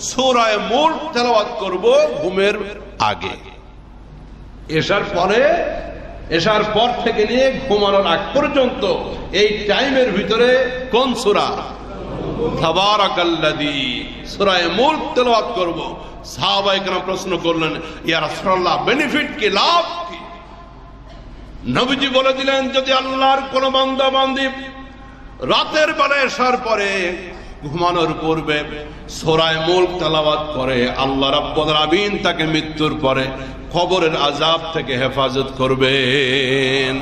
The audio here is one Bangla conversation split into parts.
সূরা মুলক তেলাওয়াত করব ঘুমের আগে। এশার পর থেকে নিয়ে ঘুমানোর আগ পর্যন্ত এই টাইমের ভিতরে কোন সূরা? তাবারাকাল্লাযী, সূরা মুলক তেলাওয়াত করব। সাহাবায়ে কেরাম প্রশ্ন করলেন, ইয়া রাসূলুল্লাহ, বেনিফিট কি, লাভ কি? নবীজি বলে দিলেন, যদি আল্লাহর কোন বান্দা বান্দি রাতের বেলা এশার পরে ঘুমানোর পূর্বে সূরা মুলক তেলাওয়াত করে, আল্লাহ রাব্বুল আলামিন তাকে মৃত্যুর পরে কবরের আযাব থেকে হেফাজত করবেন।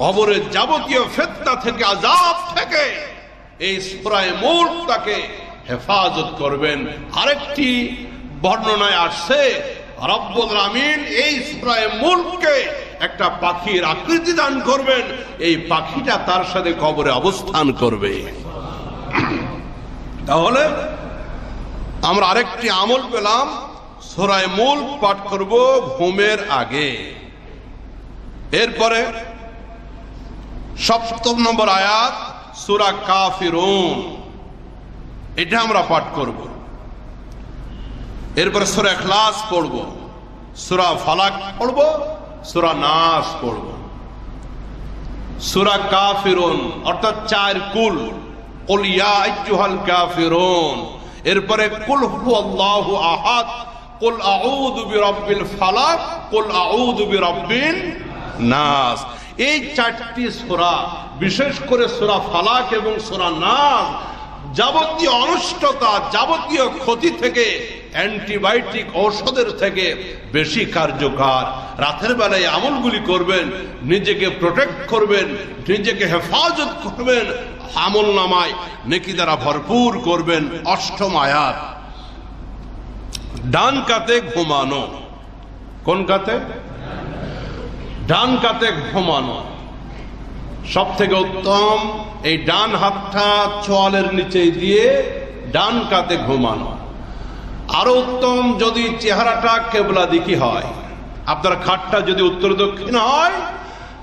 কবরের যাবতীয় ফিতনা থেকে, আযাব থেকে এই সূরা মুলক তাকে হেফাজত করবেন। আরেকটি বর্ণনায় আসছে, রব্বুল আলামিন এই সূরা মুলককে একটা পাখির আকৃতি দান করবেন, এই পাখিটা তার সাথে কবরে অবস্থান করবে। তাহলে আমরা আরেকটি আমল পেলাম, সূরা মুলক পাঠ করব ঘুমের আগে। এরপরে ৭৭ নম্বর আয়াত সূরা কাফিরুন, এটা আমরা পাঠ করব। এরপরে সূরা ইখলাস পড়ব, সূরা ফালাক পড়ব, সূরা নাস পড়ব। সূরা কাফিরুন অর্থাৎ 4 কুল, কুল ইয়া আইয়ুহাল কাফিরুন। এরপরে কুল হুয়াল্লাহু আহাদ, কুল আউযু বিরাব্বিল ফালাক, কুল আউযু বিরাব্বিন নাস। এই 4টি সূরা, বিশেষ করে সূরা ফালাক এবং সূরা নাস, যাবতীয় অনিষ্টতা, যাবতীয় ক্ষতি থেকে, অ্যান্টিবায়োটিক ঔষধের থেকে বেশি কার্যকর। রাতের বেলায় আমলগুলি করবেন, নিজেকে প্রোটেক্ট করবেন, নিজেকে হেফাজত করবেন, আমল নামায় নেকি দ্বারা ভরপুর করবেন। ৮ম আয়াত, ডান কাতে ঘুমানো। কোন কাতে? ডান কাতে ঘুমানো সব থেকে উত্তম। এই ডান হাতটা চোয়ালের নিচে দিয়ে ডান কাতে ঘুমানো। আরো উত্তম যদি চেহারাটা কেবলা দিকে হয়, আপনার খাটটা যদি উত্তর দক্ষিণ হয়,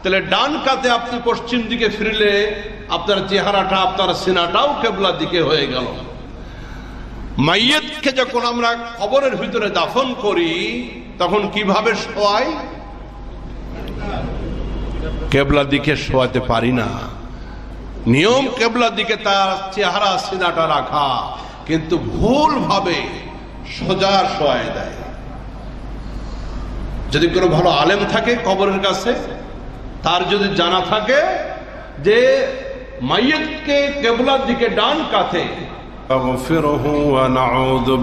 তাহলে ডান কাতে আপনি পশ্চিম দিকে ফিরলে আপনার চেহারাটা, আপনার সিনাটাও কেবলা দিকে হয়ে গেল। মাইয়িতকে যখন আমরা কবরের ভিতরে দাফন করি, তখন কিভাবে শোয়াই? কেবলা দিকে শোয়াতে পারি না। নিয়ম কেবলা দিকে তার চেহারা, সিনাটা রাখা, কিন্তু ভুল ভাবে সোজা শোয়ায় দেয়। যদি কোনো ভালো আলেম থাকে কবরের কাছে, তার যদি জানা থাকে যে মাইয়িতকে কিবলার দিকে ডান কাতে, আগফিরহু ওয়া নাউযু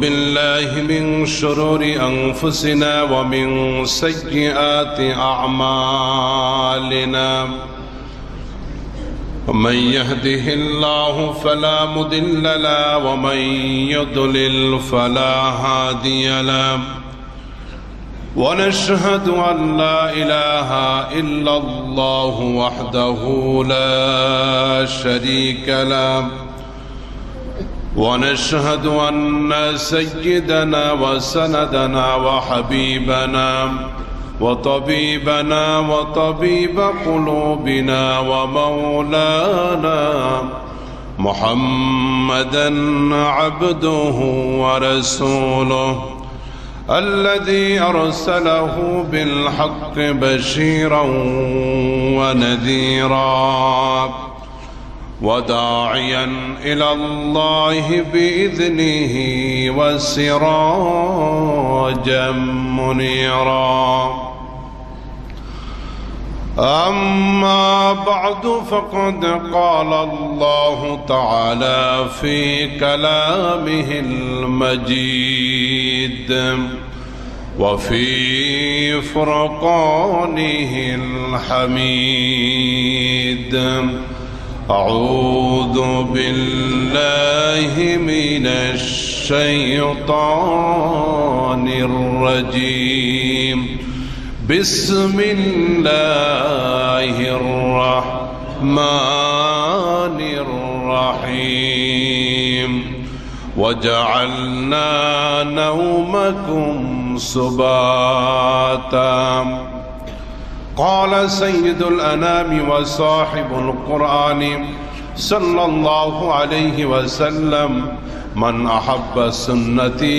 বিল্লাহি মিন শুরুরি আনফুসিনা ওয়া মিন সাইয়্যাতি আ'মালিনা। من يهده الله فلا مضل له ومن يضلل فلا هادي له ونشهد أن لا إله إلا الله وحده لا شريك له ونشهد أن سيدنا وسندنا وحبيبنا وطبيبنا وطبيب قلوبنا ومولانا محمدا عبده ورسوله الذي أرسله بالحق بشيرا ونذيرا وداعيا إلى الله بإذنه وسراجا منيرا. أما بعد فقد قال الله تعالى في كلامه المجيد وفي فرقانه الحميد. أعوذ بالله من الشيطان الرجيم. بسم الله الرحمن الرحيم. وجعلنا نومكم سباتا. قال سيد الأنام وصاحب القرآن সাল্লাল্লাহু আলাইহি ওয়াসাল্লাম মান আহাব্বা সুন্নতি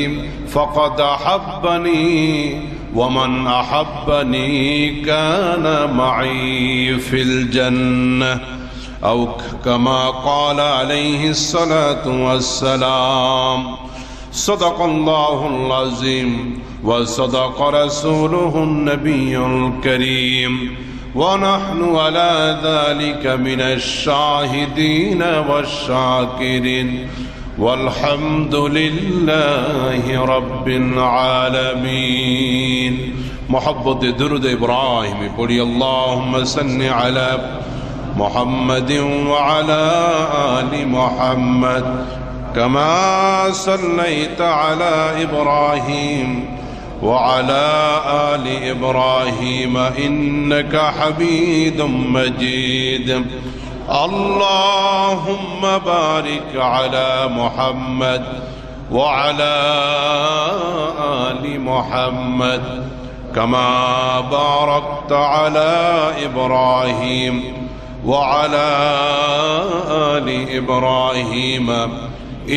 ফাকাদ আহাব্বানি ওয়া মান আহাব্বানি কানা মাই ফিল জান্নাহ আও কামা ক্বালা আলাইহিস সালাতু ওয়াস সালাম। সাদাকাল্লাহুল আযীম ওয়া সাদাকা রাসূলুহুন নাবিয়্যুল কারীম ওয়া নাহনু আলা যালিকা মিনাশ শাহিদিন ওয়াশ শাকিরিন ওয়ালহামদুলিল্লাহি রাব্বিল আলামিন। মুহাব্বতে দুরূদ ইব্রাহিম পড়ি আল্লাহুম্মা সাল্লি আলা মুহাম্মাদিন ওয়া আলা আলি মুহাম্মাদ কামা সাল্লাইতা আলা ইব্রাহিম ওয়া আলা আলি ইব্রাহিম ইন্নাকা হামিদুম মাজিদ। আল্লাহুম্মা বারিক আলা মুহাম্মাদ ওয়া আলা আলি মুহাম্মাদ কামা বারাকতা আলা ইব্রাহিম ওয়া আলা আলি ইব্রাহিম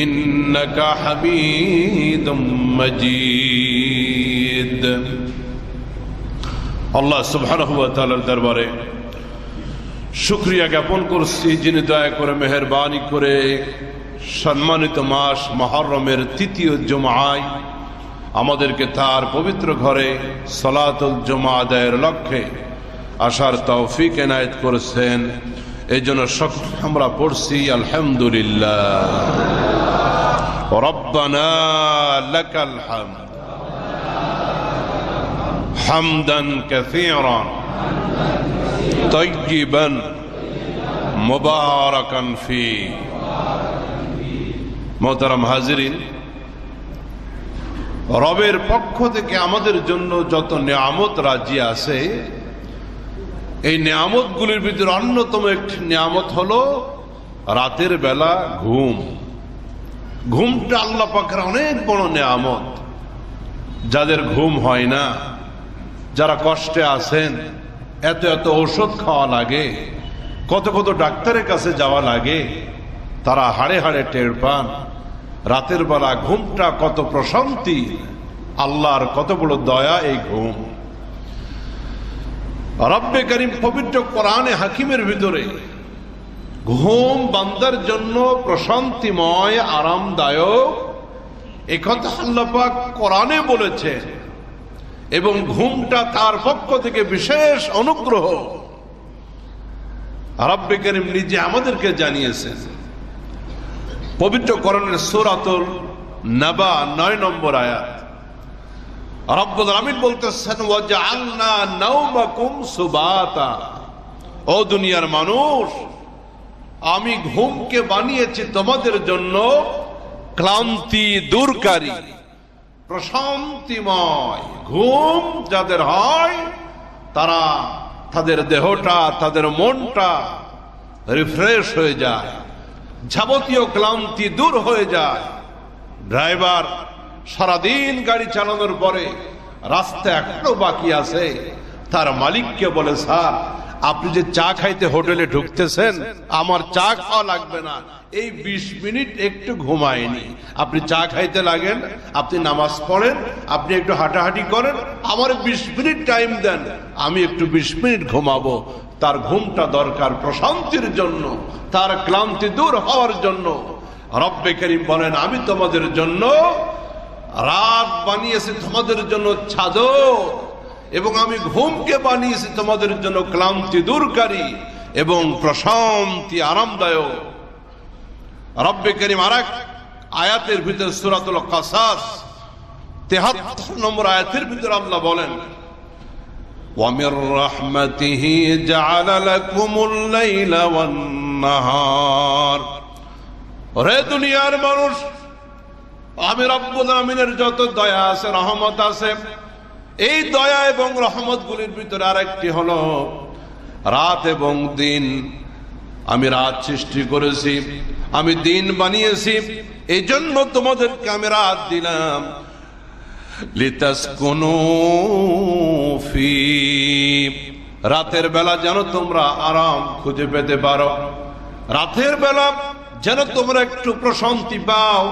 ইন্নাকা হামিদুম মাজিদ। আল্লাহ সুবহানাহু ওয়া তাআলার দরবারে শুকরিয়া জ্ঞাপন করছি, যিনি দয়া করে মেহেরবানি করে সম্মানিত মাস মুহররমের তৃতীয় জুমআয় আমাদেরকে তার পবিত্র ঘরে সালাতুল জুমআ আদায়ের লক্ষ্যে আসার তৌফিক এনায়েত করেছেন। এই জন্য আমরা পড়ছি আলহামদুলিল্লাহ। রব্বানা লাকাল হামদ হামদান কাসীরান তাইয়িবান মুবারাকান ফি। মুহতারাম হাজিরিন, রবের পক্ষ থেকে আমাদের জন্য যত নিয়ামত রাজি আছে, এই নিয়ামতগুলির ভিতরে অন্যতম একটি নিয়ামত হলো রাতের বেলা ঘুম। ঘুমটা আল্লাহ পাকের অনেক বড় নিয়ামত। যাদের ঘুম হয় না, যারা কষ্টে আছেন, এত এত ঔষধ খাওয়া লাগে, কত কত ডাক্তারের কাছে যাওয়া লাগে, তারা হাড়ে হাড়ে টের পান রাতের বেলা ঘুমটা কত প্রশান্তি, আল্লাহর কত বড় দয়া এই ঘুম। রব্বে করিম পবিত্র কোরআনে হাকিমের ভিতরে ঘুম বান্দার জন্য প্রশান্তিময়, আরামদায়ক, এই কথা আল্লাহ পাক কোরআনে বলেছেন। এবং ঘুমটা তার পক্ষ থেকে বিশেষ অনুগ্রহ রব্বে করিম নিজে আমাদেরকে জানিয়েছেন। পবিত্র কোরআনের সূরাতুল নাবা 9 নম্বর আয়াত রব্বুল আমিন বলতেছেন, ওয়াজআলনা নাওমাকুম সুবাতা। ও দুনিয়ার মানুষ, আমি ঘুমকে বানিয়েছি তোমাদের জন্য ক্লান্তি দূরকারী, প্রশান্তিময়। ঘুম যাদের হয় তারা তাদের দেহটা, তাদের মনটা রিফ্রেশ হয়ে যায়, যাবতীয় ক্লান্তি দূর হয়ে যায়। ড্রাইভার সারাদিন গাড়ি চালানোর পরে রাস্তা এখনো বাকি আছে, তার মালিককে বলে, স্যার আপনি যে চা খাইতে হোটেলে ঢুকতেছেন, আমার চা খাওয়া লাগবে না, এই 20 মিনিট একটু ঘুমায়নি, আপনি চা খাইতে লাগেন, আপনি নামাজ পড়েন, আপনি একটু হাঁটাহাঁটি করেন, আমার 20 মিনিট টাইম দেন, আমি একটু 20 মিনিট ঘুমাবো। তার ঘুমটা দরকার প্রশান্তির জন্য, তার ক্লান্তি দূর হওয়ার জন্য। রব্বে করিম বলেন, আমি তোমাদের জন্য রাত বানিয়েছি তোমাদের জন্য চাদর, এবং আমি ঘুমকে বানিয়েছি তোমাদের জন্য ক্লান্তি দূরকারী এবং প্রশান্তি আরামদায়ক। রব্বে করিম আরেক আয়াতের ভিতর সূরাতুল কাসাস 73 নম্বর আয়াতের ভিতর আল্লাহ বলেন, ওয়ামির রাহমাতিহি জাআলা লাকুমুল লাইলা ওয়ান নাহার। ওরে দুনিয়ার মানুষ, আমি রব্বুল আমিনের যত দয়া আছে, রহমত আছে, এই দয়া এবং রহমত গুলির ভিতরে আরেকটি হলো রাত এবং দিন। আমি রাত সৃষ্টি করেছি, আমি দিন বানিয়েছি, এই জন্য তোমাদেরকে আমি রাত দিলাম। লিতাসকুনু ফি, রাতের বেলা যেন তোমরা আরাম খুঁজে পেতে পারো। রাতের বেলা যেন তোমরা একটু প্রশান্তি পাও,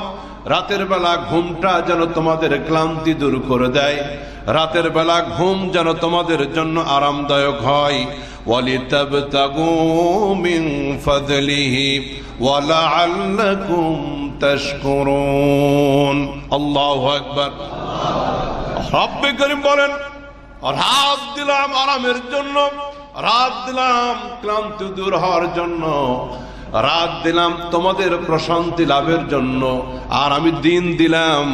রাতের বেলা ঘুমটা যেন তোমাদের ক্লান্তি দূর করে দেয়, রাতের বেলা ঘুম যেন তোমাদের জন্য আরামদায়ক হয়। ওয়ালিতাবতাগু মিন ফাদলিহি ওয়া লাআল্লাকুম তাশকুরুন। আল্লাহু আকবার। রব্বে করিম বলেন, রাত দিলাম আরামের জন্য, রাত দিলাম ক্লান্তি দূর হওয়ার জন্য, রাত দিলাম তোমাদের প্রশান্তি লাভের জন্য, আর আমি দিন দিলাম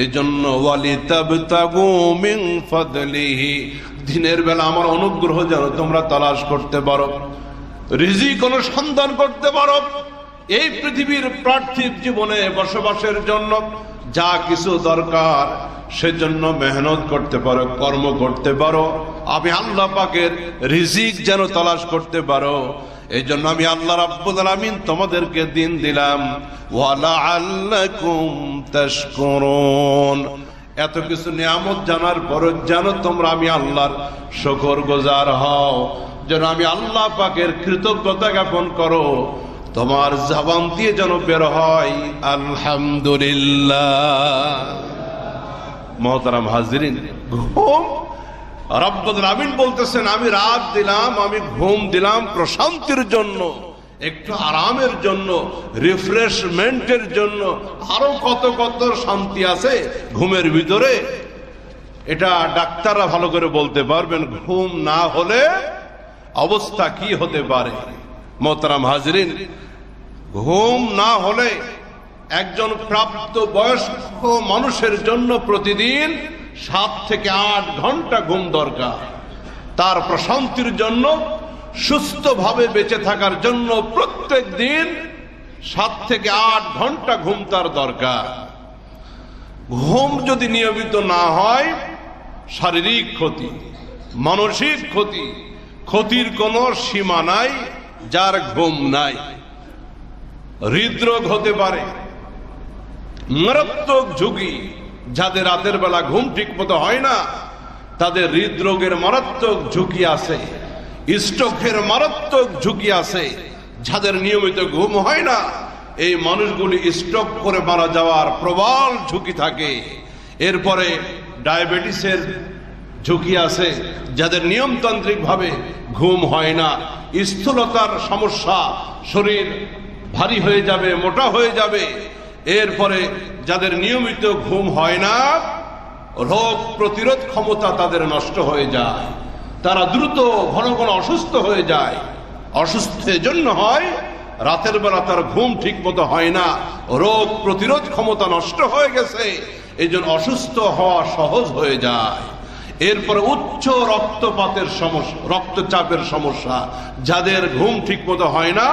এজন্য। ওয়ালিতাবতাগু মিন ফাদলিহি, দিনের বেলা আমার অনুগ্রহ যেন তোমরা তালাশ করতে পারো, রিজিক অনুসন্ধান করতে পারো, এই পৃথিবীর পার্থিব জীবনে বসবাসের জন্য যা কিছু দরকার সেজন্য মেহনত করতে পারো, কর্ম করতে পারো। আমি আল্লাহ পাকের রিজিক যেন তালাশ করতে পারো, এই জন্য আমি আল্লাহ রাব্বুল আলামিন তোমাদেরকে দিন দিলাম। ওয়ালাআল্লাকুম তাশকুরুন। এত কিছু নিয়ামত জানার পর যেন তোমরা আমি আল্লাহর শুকরগুজার হও, যেন আমি আল্লাহ পাকের কৃতজ্ঞতা জ্ঞাপন করো, তোমার জবান দিয়ে যেন বের হয় আলহামদুলিল্লাহ। মুহতারাম হাজিরিন, ঘুম রব্বুল আলামিন বলতেছেন আমি রাত দিলাম, আমি ঘুম দিলাম প্রশান্তির জন্য, একটু আরামের জন্য, রিফ্রেশমেন্টের জন্য। আরো কত কত শান্তি আছে ঘুমের ভিতরে, এটা ডাক্তাররা ভালো করে বলতে পারবেন। ঘুম না হলে অবস্থা কি হতে পারে। মুহতারাম হাজিরিন, ঘুম না হলে একজন প্রাপ্ত বয়স্ক মানুষের জন্য প্রতিদিন 7 থেকে 8 ঘন্টা ঘুম দরকার। তার প্রশান্তির জন্য, সুস্থভাবে বেঁচে থাকার জন্য প্রত্যেক দিন 7 থেকে 8 ঘন্টা ঘুম তার দরকার। ঘুম যদি নিয়মিত না হয়, শারীরিক ক্ষতি, মানসিক ক্ষতি, ক্ষতির কোনো সীমা নাই যার ঘুম নাই। হৃদরোগ হতে পারে, মারাত্মক ঝুঁকি। যাদের রাতের বেলা ঘুম ঠিক মতো হয় না তাদের হৃদরোগের মারাত্মক ঝুঁকি আছে, স্ট্রোকের মারাত্মক ঝুঁকি আছে। যাদের নিয়মিত ঘুম হয় না এই মানুষগুলি স্ট্রোক করে মারা যাওয়ার প্রবল ঝুঁকি থাকে। এরপরে ডায়াবেটিসের ঝুঁকি আছে। যাদের নিয়মতান্ত্রিক ভাবে ঘুম হয় না, স্থূলতার সমস্যা, শরীর ভারী হয়ে যাবে, মোটা হয়ে যাবে। এরপরে যাদের নিয়মিত ঘুম হয় না, রোগ প্রতিরোধ ক্ষমতা তাদের নষ্ট হয়ে যায়, তারা দ্রুত ঘন ঘন অসুস্থ হয়ে যায়। অসুস্থের জন্য হয় রাতের বেলা তার ঘুম ঠিক মতো হয় না, রোগ প্রতিরোধ ক্ষমতা নষ্ট হয়ে গেছে, এই জন্য অসুস্থ হওয়া সহজ হয়ে যায়। এরপরে উচ্চ রক্তপাতের সমস্যা, রক্তচাপের সমস্যা। যাদের ঘুম ঠিক মতো হয় না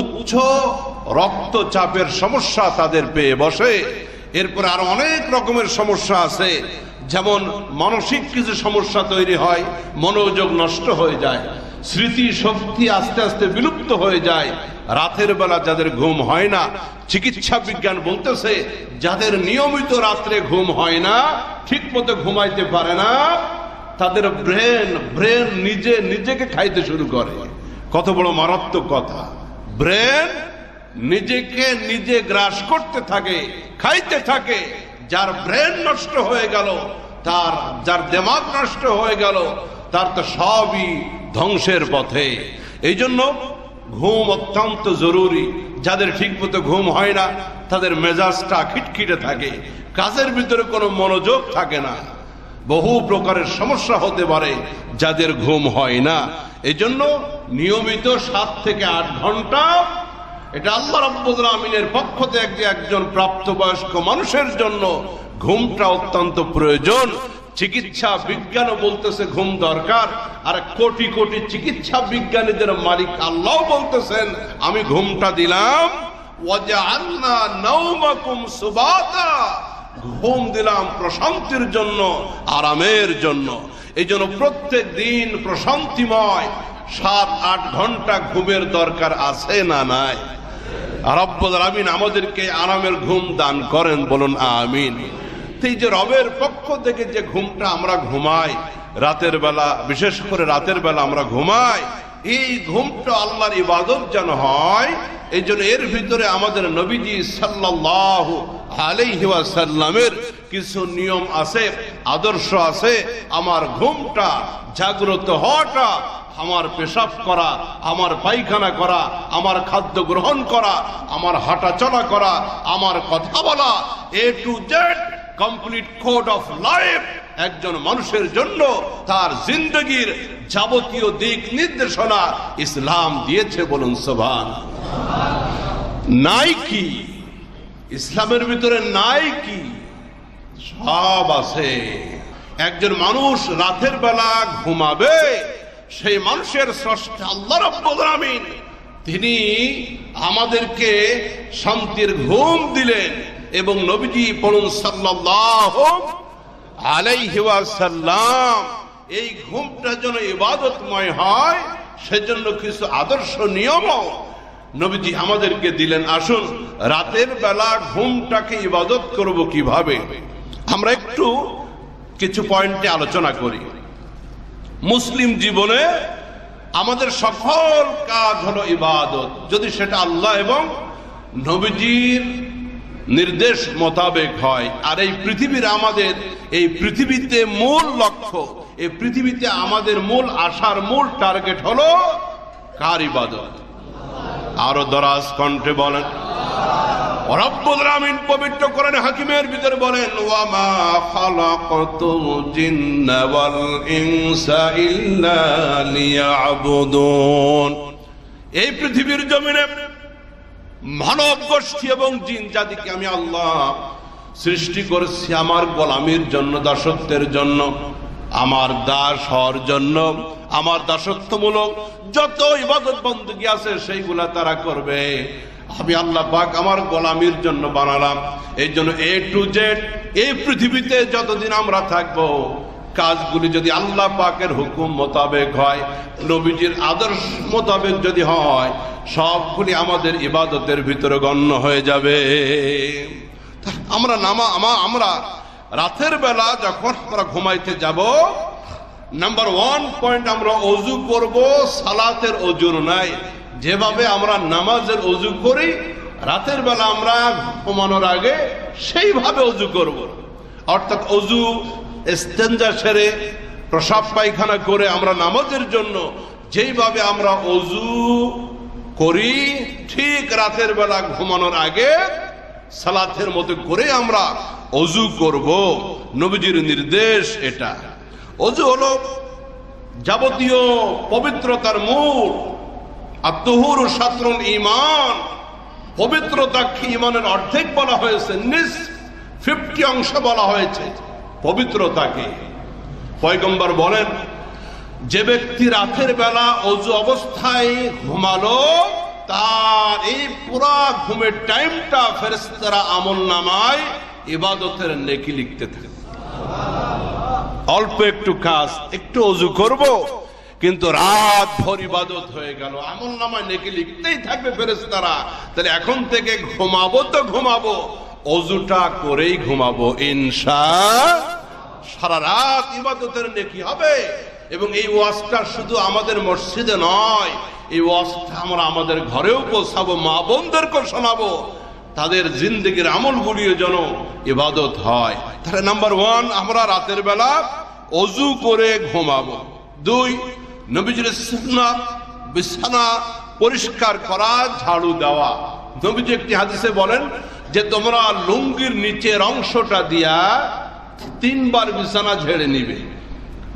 উচ্চ রক্তচাপের সমস্যা তাদের পেয়ে বসে। এরপরে আরো অনেক রকমের সমস্যা আছে, যেমন মানসিক কিছু সমস্যা তৈরি হয়, মনোযোগ নষ্ট হয়ে যায়, স্মৃতি শক্তি আস্তে আস্তে বিলুপ্ত হয়ে যায়। রাতের বেলা যাদের ঘুম হয় না, চিকিৎসা বিজ্ঞান বলতেছে যাদের নিয়মিত রাত্রে ঘুম হয় না, ঠিক মতো ঘুমাইতে পারে না, তাদের ব্রেন নিজেকে খাইতে শুরু করে। কত বড় মারাত্মক কথা! ব্রেন নিজেকে নিজে গ্রাস করতে থাকে, খাইতে থাকে। যার ব্রেন নষ্ট হয়ে গেল, যার দিমাগ নষ্ট হয়ে গেল, তার তো সবই ধ্বংসের পথে। এই জন্য ঘুম অত্যন্ত জরুরি। যাদের ঠিক মতো ঘুম হয় না তাদের মেজাজটা খিটখিটে থাকে, কাজের ভিতরে কোনো মনোযোগ থাকে না, বহু প্রকারের সমস্যা হতে পারে যাদের ঘুম হয় না। এই জন্য নিয়মিত 7 থেকে 8 ঘন্টা, এটা আল্লাহ রাব্বুল আমিনের পক্ষ থেকে একজন প্রাপ্তবয়স্ক মানুষের জন্য ঘুমটা অত্যন্ত প্রয়োজন। চিকিৎসা বিজ্ঞানও বলতেছে ঘুম দরকার, আর কোটি কোটি চিকিৎসা বিজ্ঞানীদের মালিক আল্লাহ বলতেছেন আমি ঘুমটা দিলাম, ওয়াজআলনা নাওমাকুম সুবাতা, ঘুম দিলাম প্রশান্তির জন্য, আরামের জন্য। এই জন্য প্রত্যেক দিন প্রশান্তিময় 7-8 ঘন্টা ঘুমের দরকার আছে না নাই? রব্বুল আমিন আমাদেরকে আরামের ঘুম দান করেন, বলুন আমিন। এই যে রবের পক্ষ থেকে যে ঘুমটা আমরা ঘুমাই রাতের বেলা, বিশেষ করে রাতের বেলা আমরা ঘুমাই, এই ঘুমটা আল্লাহর ইবাদত যেন হয়, এই জন্য এর ভিতরে আমাদের নবীজি সাল্লাল্লাহু আলাইহি ওয়াসাল্লামের কিছু নিয়ম আছে, আদর্শ আছে। আমার ঘুমটা, জাগ্রত হওয়াটা, আমার পেশাব করা, আমার পায়খানা করা, আমার খাদ্য গ্রহণ করা, আমার হাঁটা চলা করা, আমার কথা বলা, A to Z complete code of life একজন মানুষের জন্য তার জিন্দগির যাবতীয় দিক নির্দেশনা ইসলাম দিয়েছে। বলুন সুবহানাল্লাহ। নাই কি ইসলামের ভিতরে? নাই কি? সব আছে। একজন মানুষ রাতের বেলা ঘুমাবে, সেই মানুষের স্রষ্টা আল্লাহ রাব্বুল আলামিন তিনি আমাদেরকে শান্তির ঘুম দিলেন। এবং নবীজি পড়ুন সাল্লাল্লাহু আলাইহি ওয়াসাল্লাম, এই ঘুমটা যেন ইবাদতময় হয় সেজন্য কিছু আদর্শ নিয়ম নবীজি আমাদেরকে দিলেন। আসুন রাতের বেলা ঘুমটাকে ইবাদত করব কিভাবে, আমরা একটু কিছু পয়েন্টে আলোচনা করি। মুসলিম জীবনে আমাদের সকল কাজ হলো ইবাদত, যদি সেটা আল্লাহ এবং নবীজির নির্দেশ মোতাবেক হয়। আর এই পৃথিবীর আমাদের এই পৃথিবীতে মূল লক্ষ্য, এই পৃথিবীতে আমাদের মূল আসার মূল টার্গেট হলো কার ইবাদত? আরো দরাজ কণ্ঠে বলেন রব্বুল আলামিন পবিত্র কোরআনে হাকিমের ভিতরে বলেন, ওয়া মা খালাকাতুল জিন্না ওয়াল ইনসা ইল্লা লিয়াবুদুন। এই পৃথিবীর জমিনে মানব গোষ্ঠী এবং জিন জাতিকে আমি আল্লাহ সৃষ্টি করেছি আমার গোলামির জন্য, দাসত্বের জন্য, আমার দাস হওয়ার জন্য। আমার দাসত্বমূলক যত ইবাদত বندگی আছে সেইগুলা তারা করবে। আমি আল্লাহ পাক আমার গোলামির জন্য বানালাম। এই জন্য এ টু জেড এই পৃথিবীতে যতদিন আমরা থাকবো, কাজগুলি যদি আল্লাহ পাকের হুকুম মোতাবেক হয়, নবীজির আদর্শ মোতাবেক যদি হয়, সবগুলি আমাদের ইবাদতের ভিতরে গণ্য হয়ে যাবে। আমরা রাতের বেলা যখন আমরা ঘুমাইতে যাব, নাম্বার 1 পয়েন্ট, আমরা ওযু করব সালাতের ওযুর নাই। যেভাবে আমরা নামাজের ওযু করি, রাতের বেলা আমরা ঘুমানোর আগে সেইভাবে ওযু করব। অর্থাৎ ওযু ইস্তেনজা সেরে প্রসাব পায়খানা করে আমরা নামাজের জন্য যেইভাবে আমরা ওযু করি, ঠিক রাতের বেলা ঘুমানোর আগে সালাতের মতো করে আমরা ওযু করব। নবীজির নির্দেশ এটা। ওযু হলো যাবতীয় পবিত্রতার মূল। আত-তুহুরু শাতরুল ঈমান, পবিত্রতাকে ঈমানের অর্ধেক বলা হয়েছে, 50 অংশ বলা হয়েছে পবিত্রতাকে। পয়গম্বর বলেন, যে ব্যক্তি রাতের বেলা ওযু অবস্থায় ঘুমালো, তার এই পুরা ঘুমের টাইমটা ফেরেশতারা আমলনামায় ইবাদতের নেকি লিখতে থাকে। অল্প একটু কাজ, একটু ওযু করব, কিন্তু রাত ভর ইবাদত হয়ে গেল, আমলনামায় নেকি লিখতেই থাকবে ফেরেশতারা। তাহলে এখন থেকে ঘুমাবো তো ঘুমাবো, ওযুটা করেই ঘুমাবো ইনশাআল্লাহ। সারা রাত ইবাদতের নেকি হবে। এবং এই ওয়াজটা শুধু আমাদের মসজিদে নয়, এই ওয়াজটা আমরা আমাদের ঘরেও পৌঁছাবো, মা বোনদেরকে শোনাবো, তাদের জিন্দেগির আমলগুলিও যেন ইবাদত হয়। তাহলে নাম্বার 1, আমরা রাতের বেলা ওযু করে ঘুমাবো। 2, নবীজির সুন্নাত বিছানা পরিষ্কার করা, ঝাড়ু দেওয়া। নবীজি একটি হাদিসে বলেন যে তোমরা লুঙ্গির নিচের অংশটা দিয়া 3 বার বিছানা ঝেড়ে নিবে।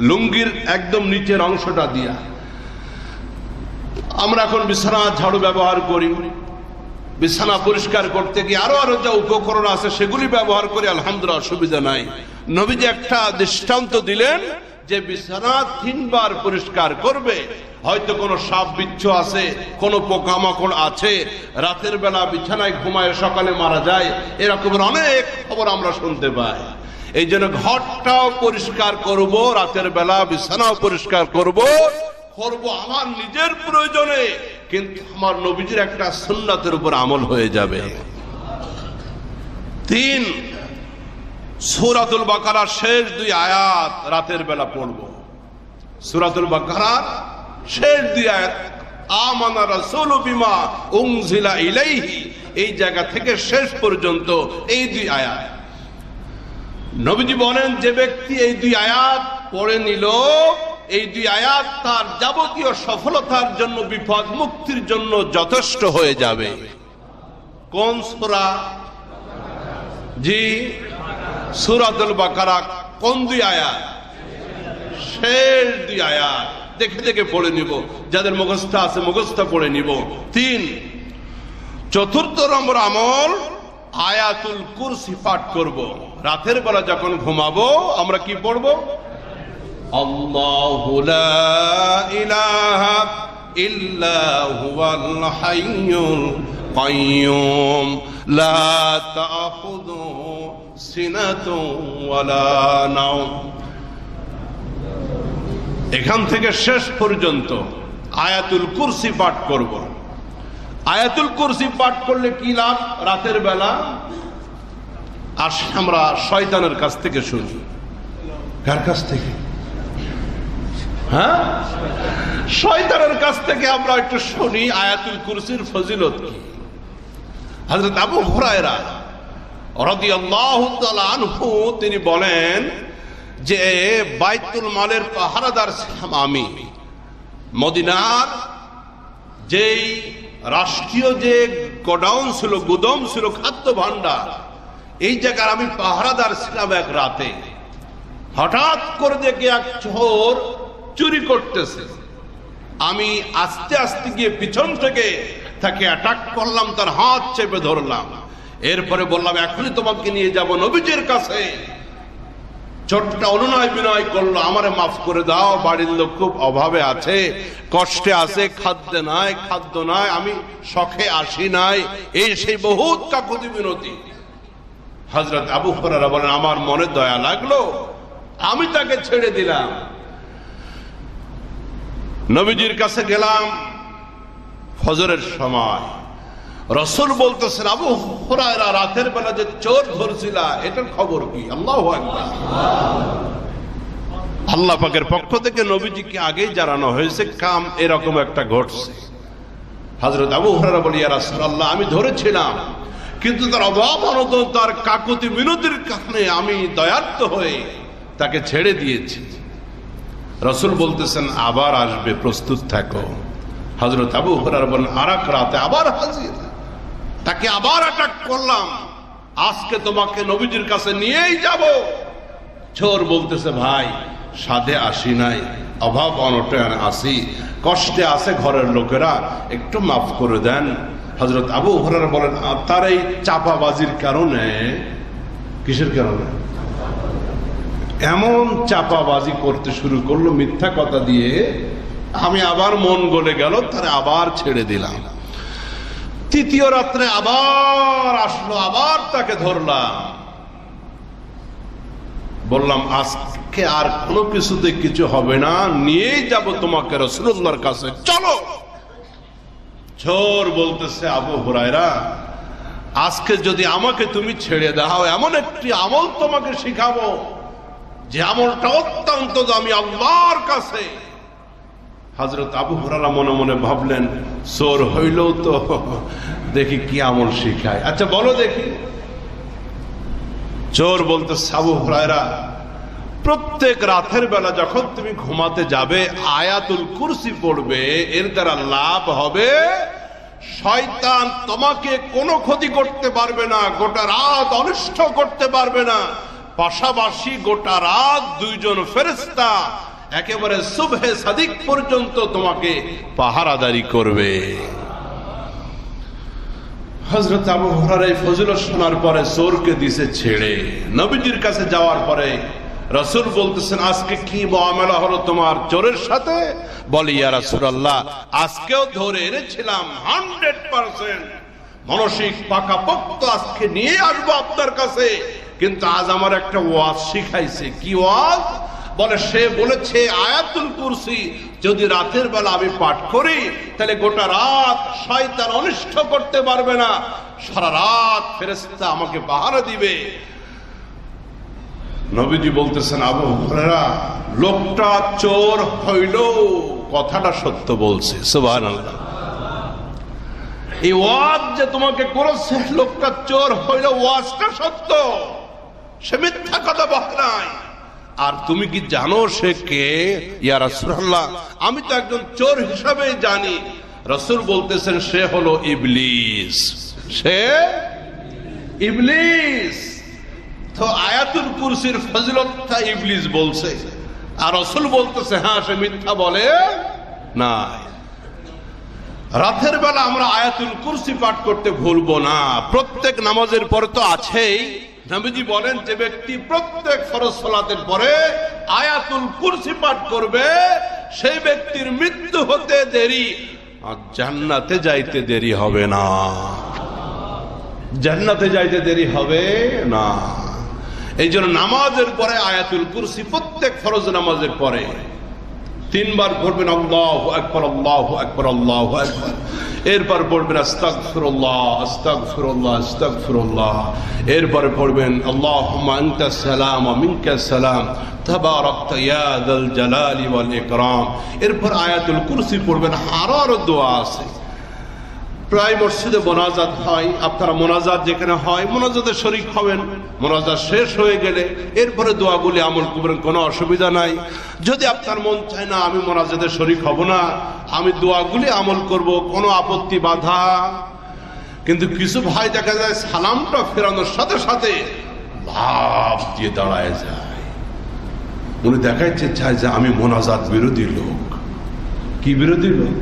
লুঙ্গির একদম নিচের অংশটা দিয়া। আমরা এখন বিছানা ঝাড়ু ব্যবহার করি, বিছানা পরিষ্কার করতে গিয়ে আরো যা উপকরণ আছে সেগুলি ব্যবহার করে, আলহামদুলিল্লাহ, অসুবিধা নাই। নবীজি একটা দৃষ্টান্ত দিলেন যে বিছানা 3 বার পরিষ্কার করবে। হয়তো কোনো সাপ বিচ্ছু আছে, কোনো পোকামাকড় আছে, রাতের বেলা বিছানায় ঘুমায় সকালে মারা যায়, এরকমের অনেক খবর আমরা শুনতে পাই। এই জন্য ঘরটাও পরিষ্কার করব রাতের বেলা, বিছানাও পরিষ্কার করব আমার নিজের প্রয়োজনে, কিন্তু আমার নবীজির একটা সুন্নাতের উপর আমল হয়ে যাবে। 3, সূরাতুল বাকারার শেষ 2 আয়াত রাতের বেলা পড়ব। সূরাতুল বাকারার শেষ দুই আয়াত আমানা রাসূলু বিমা উনজিলা ইলাইহি, এই জায়গা থেকে শেষ পর্যন্ত এই দুই আয়াত। নবীজি বলেন যে ব্যক্তি এই দুই আয়াত পড়ে নিল, এই দুই আয়াত তার যাবতীয় সফলতার জন্য, বিপদ মুক্তির জন্য যথেষ্ট হয়ে যাবে। কোন সূরা? জি, সূরাতুল বাকারা। কোন দুই আয়াত? শেষ দুই আয়াত। দেখে দেখে পড়ে নিব, যাদের মুখস্থ আছে মুখস্থ পড়ে নিব। 3, চতুর্থ নম্বর আমল, আয়াতুল কুরসি পাঠ করব। রাতের বেলা যখন ঘুমাবো আমরা কি পড়বো? আল্লাহু লা ইলাহা ইল্লা হুয়াল হাইয়ুল কাইয়্যুম লা তাখুযুহু সিনাতুন ওয়ালা নাওম। এখান থেকে শেষ পর্যন্ত আয়াতুল কুরসি পাঠ করব। আয়াতুল কুরসি পাঠ করলে কি লাভ? রাতের বেলা আমরা শয়তানের কাছ থেকে শুনি। কার কাছ থেকে? হ্যাঁ, শয়তানের কাছ থেকে আমরা একটু শুনি আয়াতুল কুরসির ফজিলত কি। হযরত আবু হুরায়রা রাদিয়াল্লাহু তাআলা আনহু তিনি বলেন যে বাইতুল মালের পাহারাদার ছিলাম আমি। মদিনার যেই রাষ্ট্রীয় যে গোডাউন ছিল, গুদাম ছিল, খাদ্য ভান্ডার, এই জায়গার আমি পাহারাদার ছিলাম। এক রাতে হঠাৎ করে দেখে এক চোর চুরি করতেছে। আমি আস্তে আস্তে গিয়ে পিছন থেকে তাকে অ্যাটাক করলাম, তার হাত চেপে ধরলাম। এরপরে বললাম এখনই তোমাকে নিয়ে যাব নবীজির কাছে। ছোটটা অনুনয় বিনয় করলো, আমারে মাফ করে দাও, বাড়ির লোক খুব অভাবে আছে, কষ্টে আছে, খাদ্য নাই, আমি শখে আসি নাই, এই সেই বহুত কাকুতি বিনতি। হযরত আবু হুরায়রা বলেন আমার মনে দয়া লাগলো, আমি তাকে ছেড়ে দিলাম। নবীজির কাছে গেলাম ফজরের সময়। রাসূল বলতেছেন আবু হুরায়রা রাতের বেলা যে চোর ধরছিল এটার খবর কি? আল্লাহু আকবার। আল্লাহ পাকের পক্ষ থেকে নবীজিকে আগেই জানানো হয়েছে কাম এরকম একটা ঘটছে। হযরত আবু হুরায়রা বলি ইয়া রাসূলুল্লাহ আমি ধরেছিলাম, কিন্তু তার অভাব অনটন, তার কাকুতি মিনতির কারণে আমি দয়ার্ত হয়ে তাকে ছেড়ে দিয়েছি। রাসূল বলতেছেন আবার আসবে, প্রস্তুত থাকো। হযরত আবু হুরায়রা বলেন আরেক রাতে আবার হাজির, তাকে আবার অ্যাটাক করলাম, আজকে তোমাকে নবীজির কাছে নিয়েই যাব। চোর বলতেছে ভাই সাধে আসি নাই, অভাব অনটন আসি, কষ্টে আছে ঘরের লোকেরা, একটু মাফ করে দেন। হযরত আবু হুরায়রা বলেন তার এই চাপাবাজির কারণে, কিসের কারণে? এমন চাপাবাজি করতে শুরু করলো মিথ্যা কথা দিয়ে, আমি আবার মন গলে গেল, তারে আবার ছেড়ে দিলাম। তৃতীয় রাত্রে আবার আসলো, আবার তাকে ধরলাম, বললাম আজকে আর কোনো কিছুতে কিছু হবে না, নিয়েই যাব তোমাকে রাসূলুল্লাহর কাছে, চলো। চোর বলতেছে আবু হুরায়রা আজকে যদি আমাকে তুমি ছেড়ে দাও, এমন একটি আমল তোমাকে শিখাবো যে আমলটা অত্যন্ত দামি আল্লাহর কাছে। হযরত আবু হুরায়রা মনে মনে ভাবলেন চোর হইলেও তো দেখি কি আমল শিখায়, আচ্ছা বলো দেখি। চোর বলতেছে আবু হুরায়রা প্রত্যেক রাতের বেলা যখন তুমি ঘুমাতে যাবে আয়াতুল কুরসি পড়বে, এর দ্বারা লাভ হবে শয়তান তোমাকে কোনো ক্ষতি করতে পারবে না, গোটা রাত অনিষ্ট করতে পারবে না। পাশাপাশি গোটা রাত দুইজন ফেরেশতা একেবারে সুবহে সাদিক পর্যন্ত তোমাকে পাহারাদারি করবে। হযরত আবু হুরায়রা এই ফজিলত শোনার পরে চোরকে দিছে ছেড়ে। নবীজির কাছে যাওয়ার পরে রাসূল বলতেছেন আজকে কি মুআমালা হলো তোমার চোরের সাথে? বলে ইয়া রাসূলুল্লাহ আজকেও ধরে এনেছিলাম 100% মানসিক পাকাপোক্ত, আজকে নিয়ে আসবো আপনার কাছে, কিন্তু আজ আমার একটা ওয়াজ শিখাইছে। কি ওয়াজ? বলে সে বলেছে আয়াতুল কুরসি যদি রাতের বেলা আমি পাঠ করি তাহলে গোটা রাত শয়তান অনিষ্ট করতে পারবে না, সারা রাত ফেরেশতা আমাকে পাহারা দিবে। নবীজি বলতেছেন আবু হুরায়রা লোকটা চোর হইল, কথাটা সত্য বলছে। সুবহানাল্লাহ। এই ওয়াজ যে তোমাকে করেছে লোকটা চোর হইল, ওয়াজটা সত্য, সে মিথ্যা কথা বলে নাই। আর তুমি কি জানো সে কে? ইয়া রাসূলুল্লাহ, আমি তো একজন চোর হিসাবে জানি। রাসূল বলতেছেন সে হলো ইবলিস। সে ইবলিস। তো আয়াতুল কুরসির ফজিলতটা ইবলিস বলছে, আর রাসূল বলতেছে হ্যাঁ সে মিথ্যা বলে না। রাতের বেলা আমরা আয়াতুল কুরসি পাঠ করতে ভুলবো না। প্রত্যেক নামাজের পরে তো আছেই। নবীজি বলেন যে ব্যক্তি প্রত্যেক ফরজ সালাতের পরে আয়াতুল কুরসি পাঠ করবে সেই ব্যক্তির মৃত্যু হতে দেরি আর জান্নাতে যাইতে দেরি হবে না। জান্নাতে যাইতে দেরি হবে না। এই জন্য নামাজের পরে আয়াতুল কুরসি প্রত্যেক ফরজ নামাজের পরে 3 বার পড়বেন আল্লাহু আকবার, আল্লাহু আকবার, আল্লাহু আকবার। এরপর পড়বেন আস্তাগফিরুল্লাহ, আস্তাগফিরুল্লাহ, আস্তাগফিরুল্লাহ। এরপরে পড়বেন আল্লাহুম্মা আনতাস সালাম ওয়া মিনকাস সালাম তাবারাকতা ইয়া যাল জালালি ওয়াল ইকরাম। এরপর আয়াতুল কুরসি পড়বেন। আরো দোয়া আছে। প্রায় মসজিদে মোনাজাত হয়, আপনারা মোনাজাত যেখানে হয় মোনাজাতে শরীক হবেন। মোনাজাত শেষ হয়ে গেলে এরপরে দোয়াগুলি আমল করবেন, কোনো অসুবিধা নাই। যদি আপনার মন চায় না আমি মোনাজাতে শরীক হব না, আমি দোয়াগুলি আমল করব, কোনো আপত্তি বাধা। কিন্তু কিছু ভাই দেখা যায় সালামটা ফেরানোর সাথে সাথে লাভ দিয়ে দাঁড়ায় যায়। উনি দেখাইতে চায় যে আমি মোনাজাত বিরোধী লোক। কি বিরোধী লোক?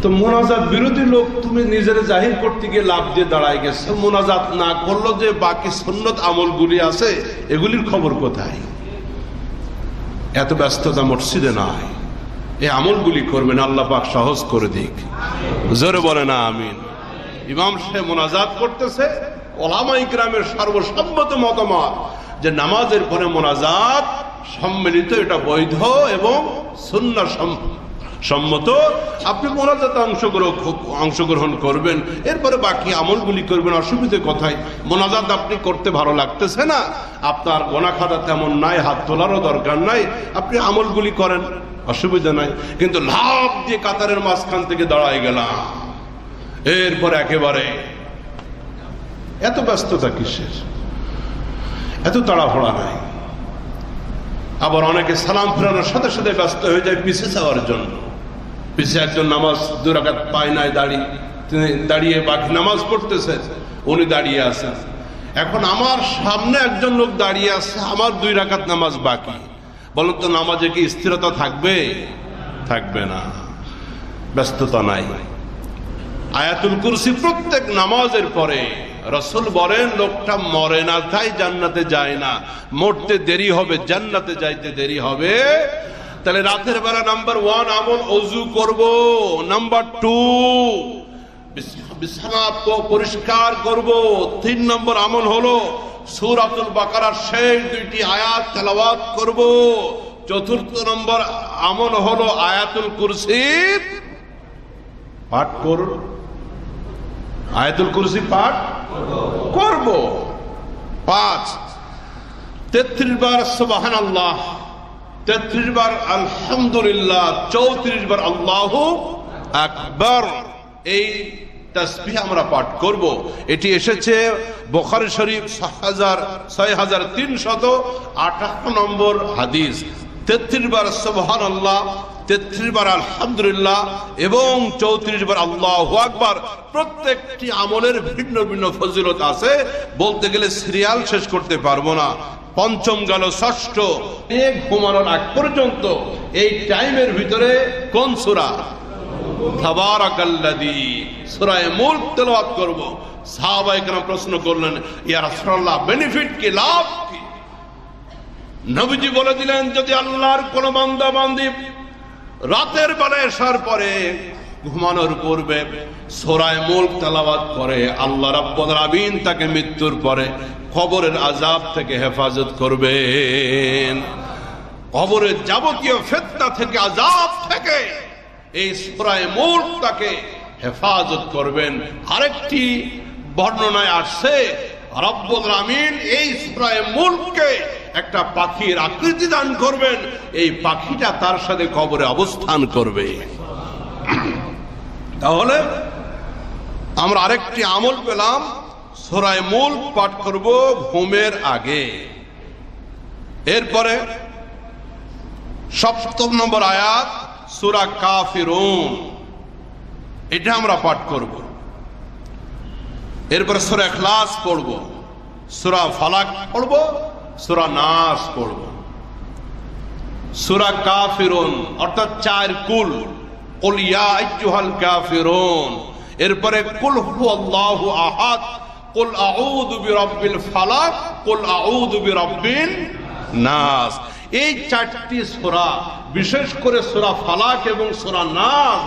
তো মোনাজাত বিরোধী লোক তুমি নিজের জাহির করতে গিয়ে লাভ দিয়ে দাঁড়ায় গেছে। মোনাজাত না করলো যে বাকি সুন্নত আমলগুলি আছে এগুলির খবর কোথায়? এত ব্যস্ততা মসজিদে নাই। এই আমলগুলি করবেন, আল্লাহ পাক সহজ করে দিক। জোরে বলে না আমিন। ইমাম সাহেব মোনাজাত করতেছে, ওলামা ইকরামের সর্বসম্মত মতামত যে নামাজের পরে মোনাজাত সম্মিলিত, এটা বৈধ এবং সুন্নাহ সম্মত। আপনি মোনাজাতে অংশগ্রহণ করবেন, এরপরে বাকি আমলগুলি করবেন। অসুবিধে কোথায়? মোনাজাত আপনি করতে ভালো লাগতেছে না, আপনার গোনা খাতা তেমন নাই, হাত তোলারও দরকার নাই, আপনি আমলগুলি করেন, অসুবিধা নাই। কিন্তু লাভ দিয়ে কাতারের মাঝখান থেকে দাঁড়ায় গেলাম, এরপর একেবারে এত ব্যস্ততা কিসের? এত তাড়াহুড়া নাই। আবার অনেকে সালাম ফেরানোর সাথে সাথে ব্যস্ত হয়ে যায় পিছিয়ে যাওয়ার জন্য। পিছিয়ে একজন নামাজ 2 রাকাত পায় নাই, তিনি দাঁড়িয়ে বাকি নামাজ পড়তেছে, উনি দাঁড়িয়ে আছেন। এখন আমার সামনে একজন লোক দাঁড়িয়ে আছে, আমার 2 রাকাত নামাজ বাকি। বলুন তো নামাজে কি স্থিরতা থাকবে? থাকবে না। ব্যস্ততা নাই। আয়াতুল কুরসি প্রত্যেক নামাজের পরে রাসূল বলেন লোকটা মরে না তাই জান্নাতে যায় না, মরতে দেরি হবে, জান্নাতে যাইতে দেরি হবে। তাহলে রাতের বেলা নাম্বার 1 আমল ওযু করব, নাম্বার 2 বিছানা পরিষ্কার করব, 3 নম্বর আমল হলো সূরাতুল বাকারার শেষ 2টি আয়াত তেলাওয়াত করব, 4র্থ নম্বর আমল হলো আয়াতুল কুরসি পাঠ করব। আয়াতুল কুরসি পাঠ করব। 5 33 বার সুবহানাল্লাহ, 33 বার আলহামদুলিল্লাহ, 34 বার আল্লাহু আকবার। এই তাসবিহ আমরা পাঠ করব। এটি এসেছে বুখারী শরীফ 6358 নম্বর হাদিস। 33 বার সুবহানাল্লাহ, 33 বার আলহামদুলিল্লাহ এবং 34 বার আল্লাহু আকবার। প্রত্যেকটি আমলের ভিন্ন ভিন্ন ফজিলত আছে, বলতে গেলে সিরিয়াল শেষ করতে পারবো না। 5ম গেল 6ষ্ঠ, ঘুমানোর আগ পর্যন্ত এই টাইমের ভিতরে কোন সূরা? তাবারাকাল্লাযী, সূরা মুলক তেলাওয়াত করব। সাহাবায়ে কেরাম প্রশ্ন করলেন, ইয়া রাসূলুল্লাহ বেনিফিট কি, লাভ কি? নবীজি বলে দিলেন যদি আল্লাহর কোন বান্দা বান্দি রাতের বেলা এশার পরে ঘুমানোর পূর্বে সূরা মুলক তেলাওয়াত করে, আল্লাহ রাব্বুল আলামিন তাকে মৃত্যুর পরে কবরের আযাব থেকে হেফাজত করবেন। কবরের যাবতীয় ফিতনা থেকে, আযাব থেকে এই সূরা মুলক তাকে হেফাজত করবেন। আরেকটি বর্ণনায় আসছে রব্বুল আলামিন এই সূরা মুলককে একটা পাখির আকৃতি দান করবেন, এই পাখিটা তার সাথে কবরে অবস্থান করবে। তাহলে আমরা আরেকটি আমল পেলাম, সূরা মুলক পাঠ করব ঘুমের আগে। এরপরে ৭ নম্বর আয়াত সূরা কাফিরুন, এটা আমরা পাঠ করব। এরপরে সূরা ইখলাস পড়ব, সূরা ফালাক পড়ব, সূরা নাস পড়ব। সূরা কাফিরুন অর্থাৎ 4 কুল, কুল ইয়া আইয়ুহাল কাফিরুন, এরপরে কুল হুয়াল্লাহু আহাদ, কুল আউযু বিরাব্বিল ফালাক, কুল আউযু বিরাব্বিন নাস। এই 4টি সূরা, বিশেষ করে সূরা ফালাক এবং সূরা নাস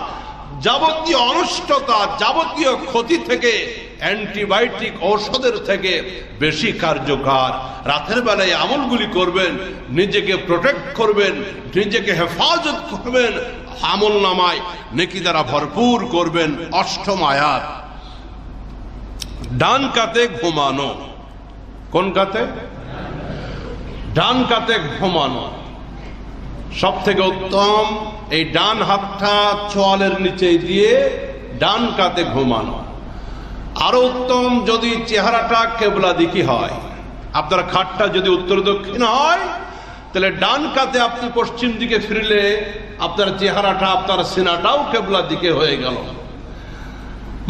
যাবতীয় অনিষ্টতা, যাবতীয় ক্ষতি থেকে, অ্যান্টিবায়োটিক ঔষধের থেকে বেশি কার্যকর। রাতের বেলায় আমলগুলি করবেন, নিজেকে প্রোটেক্ট করবেন, নিজেকে হেফাজত করবেন, আমল নামায় নেকি দ্বারা ভরপুর করবেন। 8ম আয়াত, ডান কাতে ঘুমানো। কোন কাতে? ডান কাতে ঘুমানো সব থেকে উত্তম। এই ডান হাতটা চোয়ালের নিচে দিয়ে ডান কাতে ঘুমানো। আরো উত্তম যদি চেহারাটা কেবলা দিকে হয়, আপনার খাটটা যদি উত্তর দক্ষিণ হয়, তাহলে ডান কাতে আপনি পশ্চিম দিকে ফিরলে আপনার চেহারাটা, আপনার সিনাটাও কেবলা দিকে হয়ে গেল।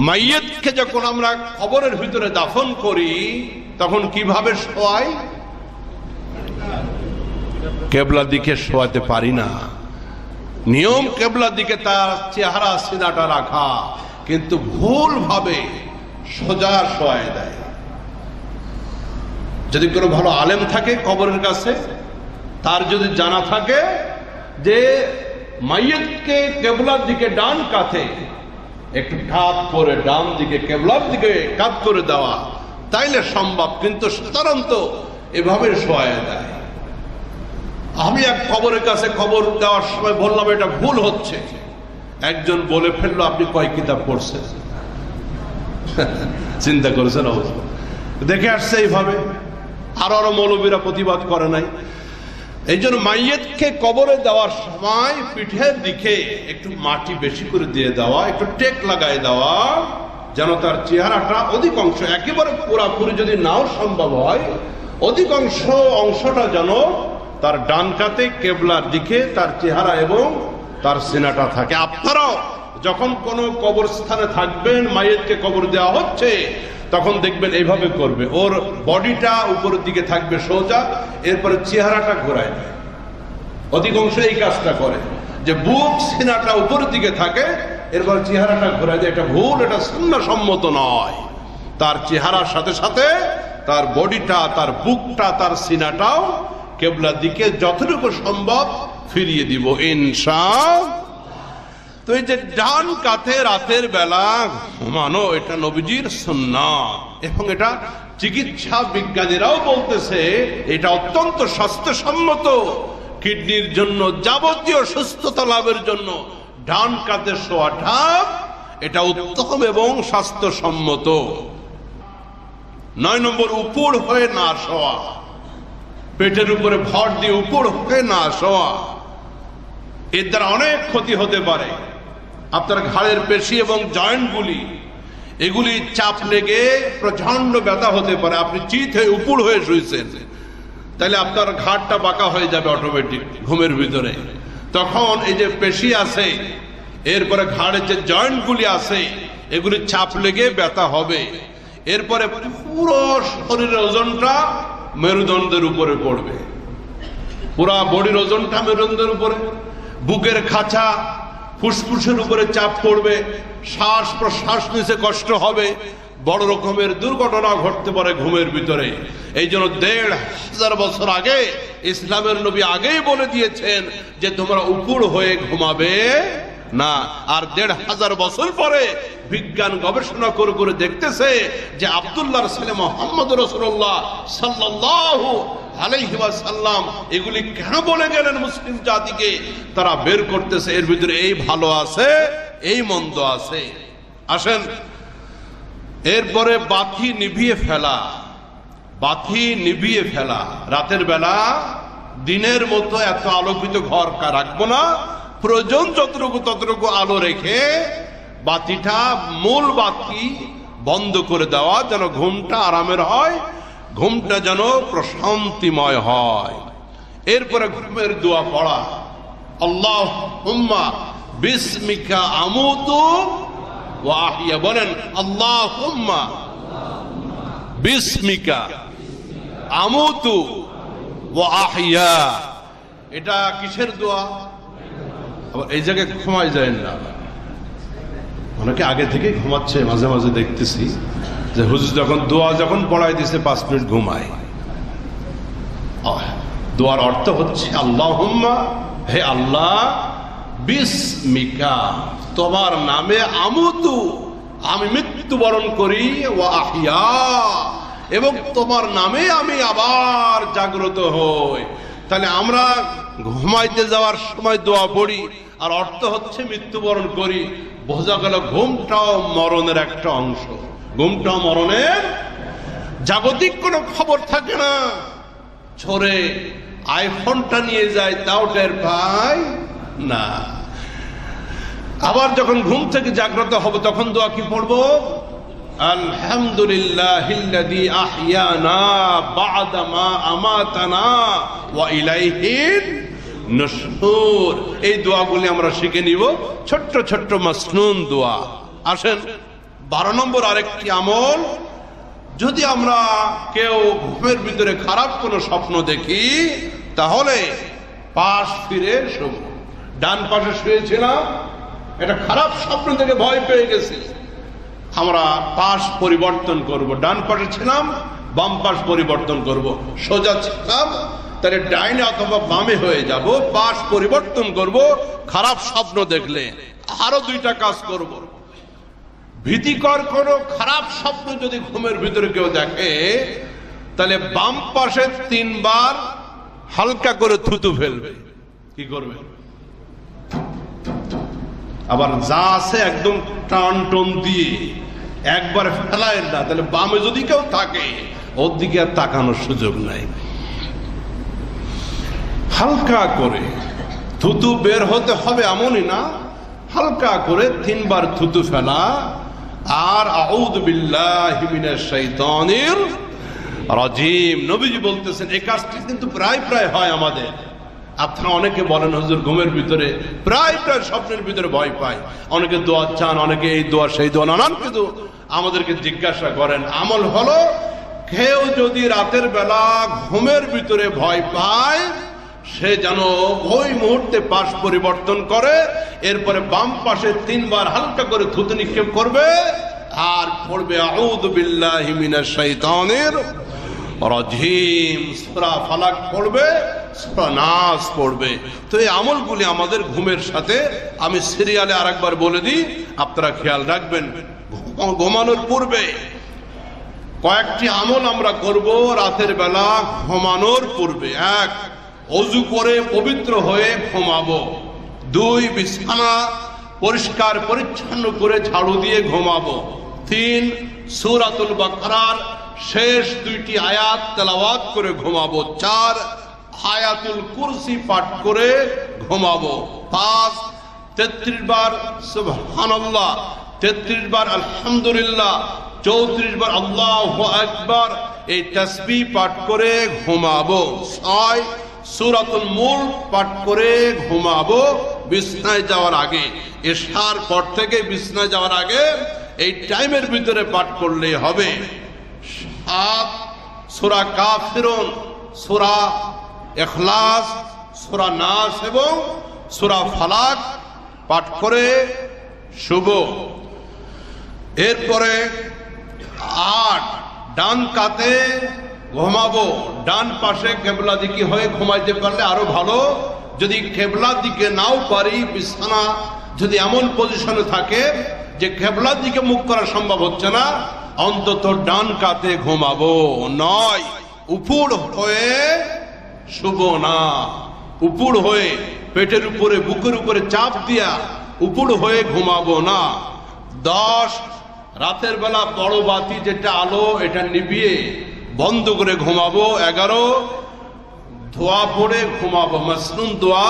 মাইয়িতকে যখন আমরা কবরের ভিতরে দাফন করি তখন কিভাবে শোয়াই? কেবলা দিকে শোয়াতে পারি না। নিয়ম কেবলা দিকে তার চেহারা, সিনাটা রাখা, কিন্তু ভুল ভাবে সোজা শোয়ায় দেয়। যদি কোনো ভালো আলেম থাকে কবরের কাছে, তার যদি জানা থাকে যে মাইয়িতকে কেবলার দিকে ডান কাতে একটু কাত করে, ডান দিকে কেবলার দিকে কাত করে দেওয়া, তাইলে সম্ভব। কিন্তু সাধারণত এভাবে শোয়ায় দেয়। আমি এক কবরের কাছে খবর দেওয়ার সময় বললাম এটা ভুল হচ্ছে। একজন বলে ফেললো, আপনি কয় কিতাব পড়ছেন? চিন্তা করেছেন অবস্থা দেখে আসছে এইভাবে। আরো মৌলবীরা প্রতিবাদ করে নাই। এই জন্য মাইয়িতকে কবরে দেওয়ার সময় পিঠের দিকে একটু মাটি বেশি করে দিয়ে দেওয়া, একটু টেক লাগাই দেওয়া, যেন তার চেহারাটা অধিকাংশ, একেবারে পুরাপুরি যদি নাও সম্ভব হয়, অধিকাংশ অংশটা যেন তার ডান কাতে কেবলার দিকে তার চেহারা এবং তার সিনাটা থাকে। আপনারাও যখন কোনো কবরস্থানে থাকবেন, মাইয়িতকে কবর দেওয়া হচ্ছে, তখন দেখবেন এইভাবে করবে। ওর বডিটা উপরের দিকে থাকবে সোজা, এরপরে চেহারাটা ঘোরায় দেয়। অধিকাংশ এই কাজটা করে যে বুক, সিনাটা উপরের দিকে থাকে, এরপর চেহারাটা ঘোরায় দেয়। এটা ভুল, এটা সুন্নাহসম্মত নয়। তার চেহারার সাথে সাথে তার বডিটা, তার বুকটা, তার সিনাটাও কেবলার দিকে যতটুকু সম্ভব ফিরিয়ে দিব ইনশাআল্লাহ। তো এই যে ডান কাতে রাতের বেলা ঘুমানো, এটা নবীজির সুন্নাত, এবং এটা চিকিৎসা বিজ্ঞানীরাও বলতেছে এটা অত্যন্ত স্বাস্থ্যসম্মত। কিডনির জন্য, যাবতীয় সুস্থতা লাভের জন্য ডান কাতে শোয়াটা এটা উত্তম এবং স্বাস্থ্যসম্মত। 9 নম্বর, উপর হয়ে না শোয়া। পেটের উপরে ভর দিয়ে উপর হয়ে না শোয়া, এর দ্বারা অনেক ক্ষতি হতে পারে। আপনার ঘাড়ের পেশি এবং জয়েন্টগুলি, এগুলি চাপ লেগে প্রচন্ড ব্যথা হতে পারে। আপনি চিত হয়ে উপর হয়ে শুয়েছেন, তাহলে আপনার ঘাড়টা বাঁকা হয়ে যাবে অটোমেটিক ঘুমের ভিতরে। তখন এই যে পেশি আছে, এরপরে ঘাড়ের যে জয়েন্টগুলি আছে, এগুলি চাপ লেগে ব্যথা হবে। এরপরে পুরো শরীরের ওজনটা মেরুদণ্ডের উপরে পড়বে, পুরা বডির ওজনটা মেরুদণ্ডের উপরে। বুকের খাঁচা, ফুসফুসের উপরে চাপ পড়বে, শ্বাস প্রশ্বাস নিতে কষ্ট হবে, বড় রকমের দুর্ঘটনা ঘটতে পারে ঘুমের ভিতরে। এই জন্য ১৫০০ বছর আগে ইসলামের নবী আগেই বলে দিয়েছেন যে তোমরা উপর হয়ে ঘুমাবে না। আর ১৫০০ বছর পরে বিজ্ঞান গবেষণা করে করে দেখতেছে যে আব্দুল্লাহর ছেলে মুহাম্মদ রাসূলুল্লাহ সাল্লাল্লাহু আলাইহি ওয়াসাল্লাম এগুলি কেন বলে গেলেন মুসলিম জাতিকে, তারা বের করতেছে এর ভিতরে এই ভালো আছে, এই মন্দ আছে। আসেন, এরপরে বাতি নিভিয়ে ফেলা, বাতি নিভিয়ে ফেলা। রাতের বেলা দিনের মতো এত আলোকিত ঘর রাখবো না, প্রয়োজন যতটুকু ততটুকু আলো রেখে বাতিটা মূল বাতি বন্ধ করে দেওয়া, যেন ঘুমটা আরামের হয়, ঘুমটা যেন প্রশান্তিময় হয়। এরপরে ঘুমের দোয়া পড়া, আল্লাহুম্মা বিসমিকা আমুতু ওয়া আহইয়া। বলেন আল্লাহুম্মা বিসমিকা আমুতু ওয়া আহইয়া। এটা কিসের দোয়া? আবার এই জায়গায় ঘুমাই যায় না, অনেকে আগে থেকে ঘুমাচ্ছে, মাঝে মাঝে দেখতেছি যে হুজুর যখন দোয়া যখন পড়াই দিছে 5 মিনিট ঘুমায়। দোয়ার অর্থ হচ্ছে আল্লাহুম্মা, হে আল্লাহ, বিসমিকা, তোমার নামে, আমুতু, আমি মৃত্যুবরণ করি, ওয়া আহইয়া, এবং তোমার নামে আমি আবার জাগ্রত হই। তাহলে আমরা ঘুমাইতে যাওয়ার সময় দোয়া পড়ি, আর অর্থ হচ্ছে মৃত্যুবরণ করি। বোঝা গেল ঘুমটাও মরণের একটা অংশ, ঘুমটাও মরণের। জাগতিক কোনো খবর থাকে না, ছড়ে আইফোনটা নিয়ে যায় তাও টের পাই না। আবার যখন ঘুম থেকে জাগ্রত হব তখন দোয়া কি পড়বো? আলহামদুলিল্লাহিল্লাযী আহইয়ানা বা'দা মা আমাতানা ওয়া ইলাইহিন নুশুর। এই দোয়াগুলি আমরা শিখে নিব, ছোট্ট ছোট্ট মাসনুন দোয়া। আসেন 12 নম্বর আরেকটি আমল, যদি আমরা কেউ ঘুমের ভিতরে খারাপ কোনো স্বপ্ন দেখি তাহলে পাশ ফিরে শোব। ডান পাশে শুয়েছিলাম, এটা খারাপ স্বপ্ন থেকে ভয় পেয়ে গেছি, আমরা পাশ পরিবর্তন করব। ডান পাশে ছিলাম, বাম পাশ পরিবর্তন করব। সোজা ছিলাম, তাহলে ডাইনে অথবা বামে হয়ে যাব, পাশ পরিবর্তন করব। খারাপ স্বপ্ন দেখলে আরো 2টা কাজ করব। ভীতিকর কোনো খারাপ স্বপ্ন যদি ঘুমের ভিতরে কেউ দেখে, তাহলে বাম পাশে 3 বার হালকা করে থুতু ফেলবে। কি করবে? আবার যা আছে একদম টান টন দিয়ে একবার ফেলায় না, তাহলে বামে যদি কেউ থাকে ওর দিকে আর তাকানোর সুযোগ নাই। হালকা করে থুতু বের হতে হবে এমনই না, হালকা করে 3 বার থুতু ফেলা। আর আউযু বিল্লাহি মিনাশ শাইতানির রাজিম। নবীজি বলতেছেন এই কাজটি কিন্তু প্রায় প্রায় হয় আমাদের। আপনারা অনেকে বলেন হুজুর ঘুমের ভিতরে প্রায় প্রায় স্বপ্নের ভিতরে ভয় পায়, অনেকে দোয়া চান, অনেকে এই দোয়া সেই দোয়া, নানান কিছু আমাদেরকে জিজ্ঞাসা করেন। আমল হলো, কেউ যদি রাতের বেলা ঘুমের ভিতরে ভয় পায়, সে যেন ওই মুহূর্তে পাশ পরিবর্তন করে, এরপরে বাম পাশে 3 বার হালকা করে থুতু নিক্ষেপ করবে আর পড়বে আউযু বিল্লাহি মিনাশ শাইতানির রাজিম। সূরা ফালাক পড়বে, সূরা নাস পড়বে। তো এই আমলগুলি আমাদের ঘুমের সাথে, আমি সিরিয়ালে আরেকবার বলে দিই, আপনারা খেয়াল রাখবেন। ঘুমানোর পূর্বে কয়েকটি আমল আমরা করব রাতের বেলা ঘুমানোর পূর্বে। 1, ওযু করে পবিত্র হয়ে ঘুমাবো। 2, বিছানা পরিষ্কার পরিচ্ছন্ন করে ঝাড়ু দিয়ে ঘুমাবো। 3, সূরাতুল বাকারার শেষ 2টি আয়াত তেলাওয়াত করে ঘুমাবো। 4, আয়াতুল কুরসি পাঠ করে ঘুমাবো। 5, 33 বার সুবহানাল্লাহ, 33 বার আলহামদুলিল্লাহ, 34 বার আল্লাহু আকবার এই তাসবিহ পাঠ করে ঘুমাবো। 6, সূরাতুল মুলক পাঠ করে ঘুমাবো বিছনায় যাওয়ার আগে। এশার পর থেকে বিছনায় যাওয়ার আগে এই টাইমের ভিতরে পাঠ করলেই হবে। 7, সূরা কাফিরুন, সূরা ইখলাস, সূরা নাস এবং সূরা ফালাক পাঠ করে শুভ। এরপরে 8, ডান কাতে ঘুমাবো। ডান পাশে কিবলা দিকে হয়ে ঘুমাইতে পারলে আরো ভালো। যদি কিবলা দিকে নাও পারি, বিছানা যদি এমন পজিশনে থাকে যে কিবলার দিকে মুখ করা সম্ভব হচ্ছে না, অন্তত ডান কাতে ঘুমাবো। 9, উপুড় হয়ে শুভ না, উপুড় হয়ে পেটের উপরে বুকের উপরে চাপ দিয়া উপুড় হয়ে ঘুমাবো না। 10, রাতের বেলা বড় বাতি যেটা আলো এটা নিভিয়ে বন্ধ করে ঘুমাবো। 11 দোয়া পড়ে ঘুমাবো, মাসনুন দোয়া,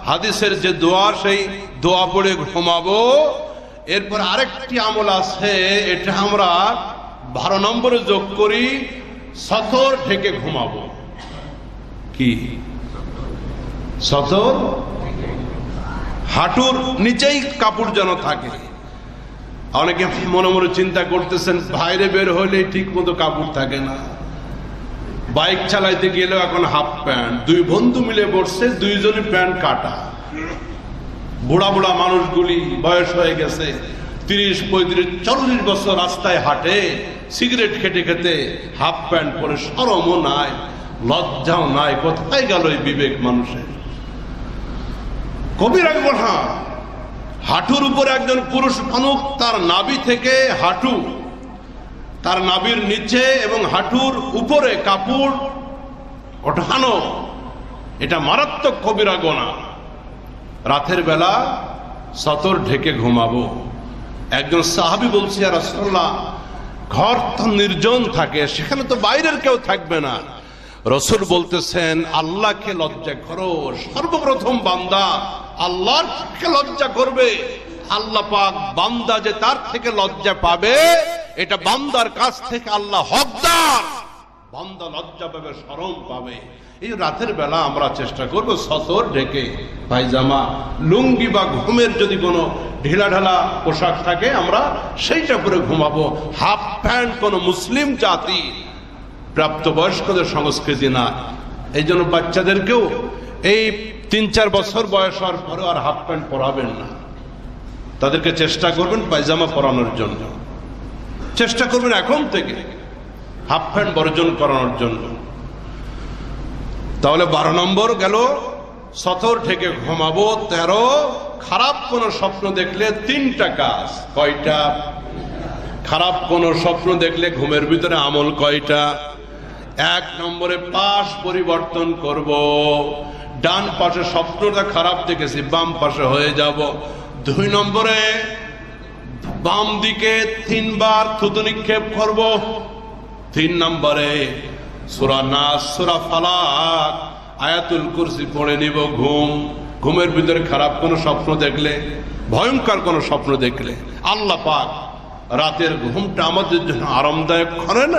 হাদিসের যে দোয়া সেই দোয়া পড়ে ঘুমাবো। এরপর আরেকটি আমল আছে, এটা আমরা 12 নম্বরে যোগ করি, সতর ঢেকে ঘুমাবো। কি সতর? হাঁটুর নিচেই কাপড় যেন থাকে। অনেকে মনে মনে চিন্তা করতেছেন বাইরে বের হইলে ঠিক মতো কাপড় থাকে না, বাইক চালাইতে গেলেও এখন হাফ প্যান্ট, দুই বন্ধু মিলে বসছে, দুইজনই প্যান্ট কাটা। বুড়া বুড়া মানুষগুলি বয়স হয়ে গেছে, 30, 35, 40 বছর রাস্তায় হাঁটে, সিগারেট খেতে খেতে হাফ প্যান্ট পরে, শরমও নাই, লজ্জাও নাই। কোথায় গেল এই বিবেক মানুষের? কবিরা গুনাহ। হাঁটুর উপরে একজন পুরুষ মানুষ, তার নাভি থেকে হাঁটু, তার নাভির নিচে এবং হাঁটুর উপরে কাপড় ওঠানো, এটা মারাত্মক কবিরা গুনাহ। রাতের বেলা সতর ঢেকে ঘুমাবো। একজন সাহাবী বলছে, ইয়া রাসূলুল্লাহ, ঘর তো নির্জন থাকে, সেখানে তো বাইরের কেউ থাকবে না। রসুল বলতেছেন, আল্লাহকে লজ্জা করো। সর্বপ্রথম বান্দা আল্লাহর থেকে লজ্জা করবে। আল্লাহ পাক বান্দা যে তার থেকে লজ্জা পাবে, এটা বান্দার কাছ থেকে আল্লাহ হকদার। বান্দা লজ্জা পাবে, শরম পাবে। এই রাতের বেলা আমরা চেষ্টা করব সতর ঢেকে, পায়জামা, লুঙ্গি বা ঘুমের যদি কোনো ঢিলা ঢালা পোশাক থাকে আমরা সেইটা পরে ঘুমাবো। হাফ প্যান্ট কোন মুসলিম জাতি, প্রাপ্তবয়স্কদের সংস্কৃতি না। এই জন্য বাচ্চাদেরকেও এই 3-4 বছর বয়স হওয়ার পরে আর হাফ প্যান্ট পরাবেন না। তাদেরকে চেষ্টা করবেন পায়জামা পরানোর জন্য, চেষ্টা করবেন এখন থেকে হাফ প্যান্ট বর্জন করানোর জন্য। তাহলে 12 নম্বর গেল, সতর ঢেকে ঘুমাবো। 13, খারাপ কোন স্বপ্ন দেখলে 3টা কাজ। কয়টা? খারাপ কোন স্বপ্ন দেখলে ঘুমের ভিতরে আমল কয়টা? 1 নম্বরে পাশ পরিবর্তন করব। ডান পাশে স্বপ্নটা খারাপ দেখেছি, বাম পাশে হয়ে যাব। 2 নম্বরে বাম দিকে 3 বার থুতু নিক্ষেপ করব। 3 নম্বরে সূরা নাস, সূরা ফালাক, আয়াতুল কুরসি পড়ে নিব। ঘুমের ভিতরে খারাপ কোন স্বপ্ন দেখলে, ভয়ঙ্কর কোন স্বপ্ন দেখলে আল্লাহ পাক রাতের ঘুমটা আমাদের জন্য আরামদায়ক করেন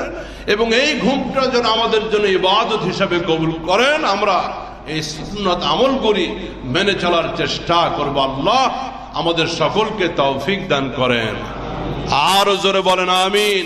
এবং এই ঘুমটা যেন আমাদের জন্য ইবাদত হিসাবে কবুল করেন। আমরা এই সুন্নাত আমল করি, মেনে চলার চেষ্টা করব। আল্লাহ আমাদের সকলকে তৌফিক দান করেন। আরো জোরে বলেন আমিন।